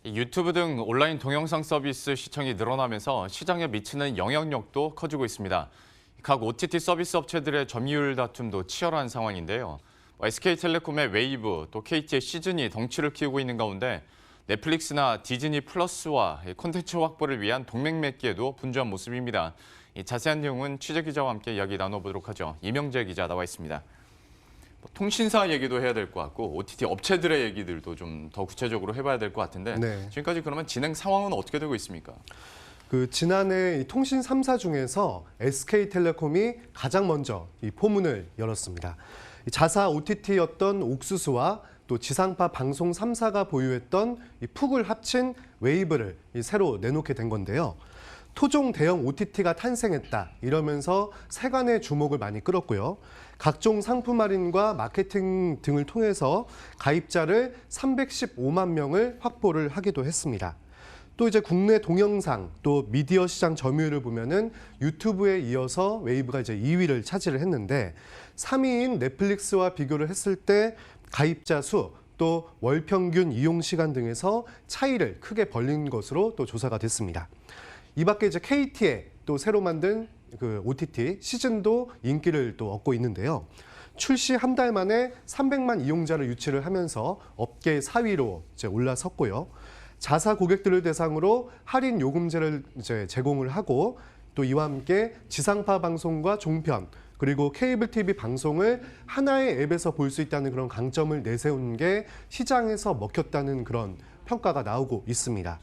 이 유튜브 등 온라인 동영상 서비스 시청이 늘어나면서 시장에 미치는 영향력도 커지고 있습니다. 각 OTT 서비스 업체들의 점유율 다툼도 치열한 상황인데요. SK텔레콤의 웨이브, 또 KT의 시즌이 덩치를 키우고 있는 가운데 넷플릭스나 디즈니 플러스와 콘텐츠 확보를 위한 동맹 맺기에도 분주한 모습입니다. 이 자세한 내용은 취재 기자와 함께 이야기 나눠보도록 하죠. 이명재 기자 나와 있습니다. 통신사 얘기도 해야 될 것 같고 OTT 업체들의 얘기들도 좀 더 구체적으로 해봐야 될 것 같은데 지금까지 그러면 진행 상황은 어떻게 되고 있습니까? 지난해 이 통신 3사 중에서 SK텔레콤이 가장 먼저 이 포문을 열었습니다. 자사 OTT였던 옥수수와 또 지상파 방송 3사가 보유했던 이 푹을 합친 웨이브를 새로 내놓게 된 건데요. 토종 대형 OTT가 탄생했다 이러면서 세간의 주목을 많이 끌었고요. 각종 상품 할인과 마케팅 등을 통해서 가입자를 315만 명을 확보를 하기도 했습니다. 또 이제 국내 동영상 또 미디어 시장 점유율을 보면은 유튜브에 이어서 웨이브가 이제 2위를 차지를 했는데 3위인 넷플릭스와 비교를 했을 때 가입자 수 또 월 평균 이용 시간 등에서 차이를 크게 벌린 것으로 또 조사가 됐습니다. 이 밖에 이제 KT의 또 새로 만든 그 OTT 시즌도 인기를 또 얻고 있는데요. 출시 한 달 만에 300만 이용자를 유치를 하면서 업계 4위로 이제 올라섰고요. 자사 고객들을 대상으로 할인 요금제를 이제 제공을 하고 또 이와 함께 지상파 방송과 종편 그리고 케이블 TV 방송을 하나의 앱에서 볼 수 있다는 그런 강점을 내세운 게 시장에서 먹혔다는 그런 평가가 나오고 있습니다.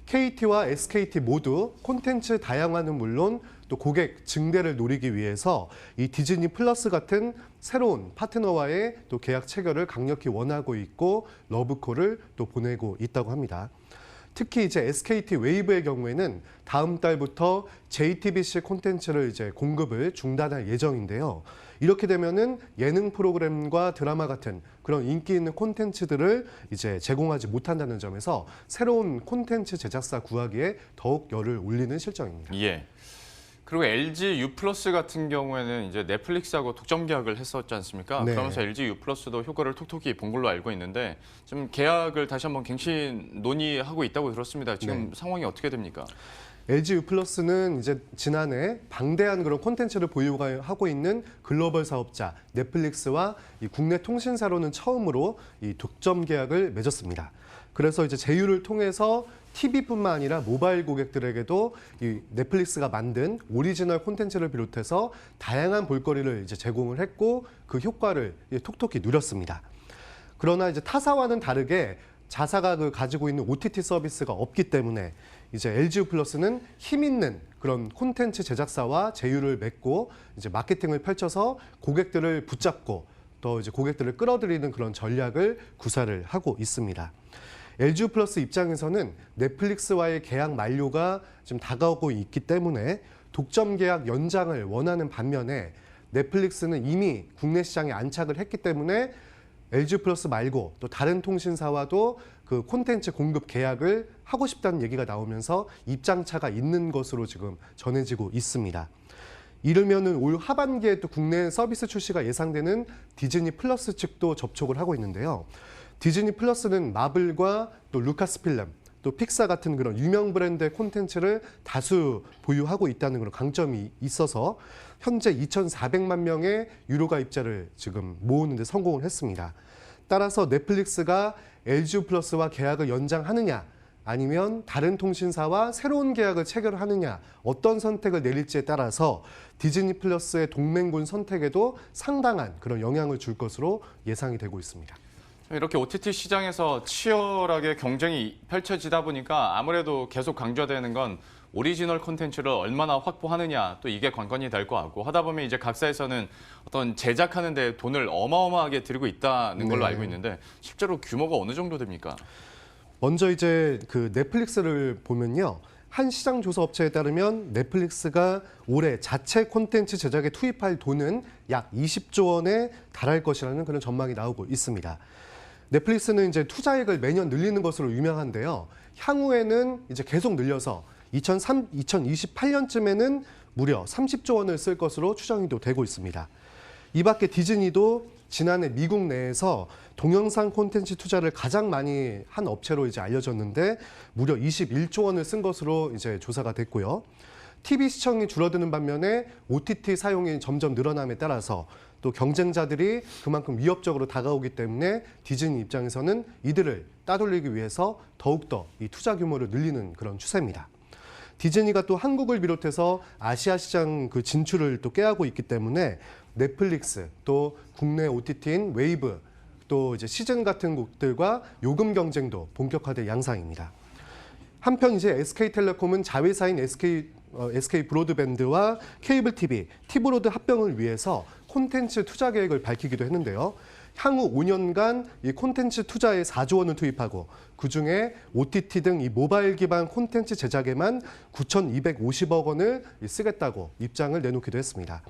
KT와 SKT 모두 콘텐츠 다양화는 물론 또 고객 증대를 노리기 위해서 이 디즈니 플러스 같은 새로운 파트너와의 또 계약 체결을 강력히 원하고 있고 러브콜을 또 보내고 있다고 합니다. 특히 이제 SKT 웨이브의 경우에는 다음 달부터 JTBC 콘텐츠를 이제 공급을 중단할 예정인데요. 이렇게 되면은 예능 프로그램과 드라마 같은 그런 인기 있는 콘텐츠들을 이제 제공하지 못한다는 점에서 새로운 콘텐츠 제작사 구하기에 더욱 열을 올리는 실정입니다. 예. 그리고 LG U+ 같은 경우에는 이제 넷플릭스하고 독점 계약을 했었지 않습니까? 네. 그러면서 LG U+도 효과를 톡톡히 본 걸로 알고 있는데 지금 계약을 다시 한번 갱신 논의하고 있다고 들었습니다. 지금 상황이 어떻게 됩니까? LG U+는 이제 지난해 방대한 그런 콘텐츠를 보유하고 있는 글로벌 사업자 넷플릭스와 이 국내 통신사로는 처음으로 이 독점 계약을 맺었습니다. 그래서 이제 제휴를 통해서 TV뿐만 아니라 모바일 고객들에게도 이 넷플릭스가 만든 오리지널 콘텐츠를 비롯해서 다양한 볼거리를 이제 제공을 했고 그 효과를 톡톡히 누렸습니다. 그러나 이제 타사와는 다르게 자사가 가지고 있는 OTT 서비스가 없기 때문에 이제 LG U+는 힘 있는 그런 콘텐츠 제작사와 제휴를 맺고 이제 마케팅을 펼쳐서 고객들을 붙잡고 또 이제 고객들을 끌어들이는 그런 전략을 구사를 하고 있습니다. LG U+ 입장에서는 넷플릭스와의 계약 만료가 지금 다가오고 있기 때문에 독점 계약 연장을 원하는 반면에 넷플릭스는 이미 국내 시장에 안착을 했기 때문에 LG U+ 말고 또 다른 통신사와도 그 콘텐츠 공급 계약을 하고 싶다는 얘기가 나오면서 입장차가 있는 것으로 지금 전해지고 있습니다. 이르면은 올 하반기에 또 국내 서비스 출시가 예상되는 디즈니 플러스 측도 접촉을 하고 있는데요. 디즈니 플러스는 마블과 또 루카스필름, 또 픽사 같은 그런 유명 브랜드의 콘텐츠를 다수 보유하고 있다는 그런 강점이 있어서 현재 2,400만 명의 유료 가입자를 지금 모으는 데 성공을 했습니다. 따라서 넷플릭스가 LG U+와 계약을 연장하느냐 아니면 다른 통신사와 새로운 계약을 체결하느냐 어떤 선택을 내릴지에 따라서 디즈니 플러스의 동맹군 선택에도 상당한 그런 영향을 줄 것으로 예상이 되고 있습니다. 이렇게 OTT 시장에서 치열하게 경쟁이 펼쳐지다 보니까 아무래도 계속 강조되는 건 오리지널 콘텐츠를 얼마나 확보하느냐 또 이게 관건이 될 것 같고 하다 보면 이제 각사에서는 어떤 제작하는 데 돈을 어마어마하게 들이고 있다는 걸로 알고 있는데 실제로 규모가 어느 정도 됩니까? 먼저 이제 그 넷플릭스를 보면요. 한 시장 조사 업체에 따르면 넷플릭스가 올해 자체 콘텐츠 제작에 투입할 돈은 약 20조 원에 달할 것이라는 그런 전망이 나오고 있습니다. 넷플릭스는 이제 투자액을 매년 늘리는 것으로 유명한데요. 향후에는 이제 계속 늘려서 2028년쯤에는 무려 30조 원을 쓸 것으로 추정이 되고 있습니다. 이 밖에 디즈니도 지난해 미국 내에서 동영상 콘텐츠 투자를 가장 많이 한 업체로 이제 알려졌는데 무려 21조 원을 쓴 것으로 이제 조사가 됐고요. TV 시청이 줄어드는 반면에 OTT 사용이 점점 늘어남에 따라서 또 경쟁자들이 그만큼 위협적으로 다가오기 때문에 디즈니 입장에서는 이들을 따돌리기 위해서 더욱더 이 투자 규모를 늘리는 그런 추세입니다. 디즈니가 또 한국을 비롯해서 아시아 시장 그 진출을 또 꾀하고 있기 때문에 넷플릭스 또 국내 OTT인 웨이브 또 이제 시즌 같은 곳들과 요금 경쟁도 본격화될 양상입니다. 한편 이제 SK텔레콤은 자회사인 SK 브로드밴드와 케이블 TV, T브로드 합병을 위해서 콘텐츠 투자 계획을 밝히기도 했는데요. 향후 5년간 이 콘텐츠 투자에 4조 원을 투입하고 그중에 OTT 등 이 모바일 기반 콘텐츠 제작에만 9,250억 원을 쓰겠다고 입장을 내놓기도 했습니다.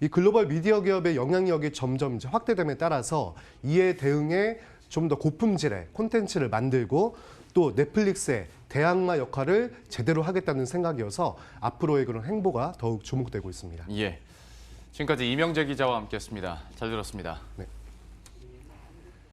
이 글로벌 미디어 기업의 영향력이 점점 이제 확대됨에 따라서 이에 대응해 좀 더 고품질의 콘텐츠를 만들고 또 넷플릭스의 대항마 역할을 제대로 하겠다는 생각이어서 앞으로의 그런 행보가 더욱 주목되고 있습니다. 예. 지금까지 이명재 기자와 함께했습니다. 잘 들었습니다. 네.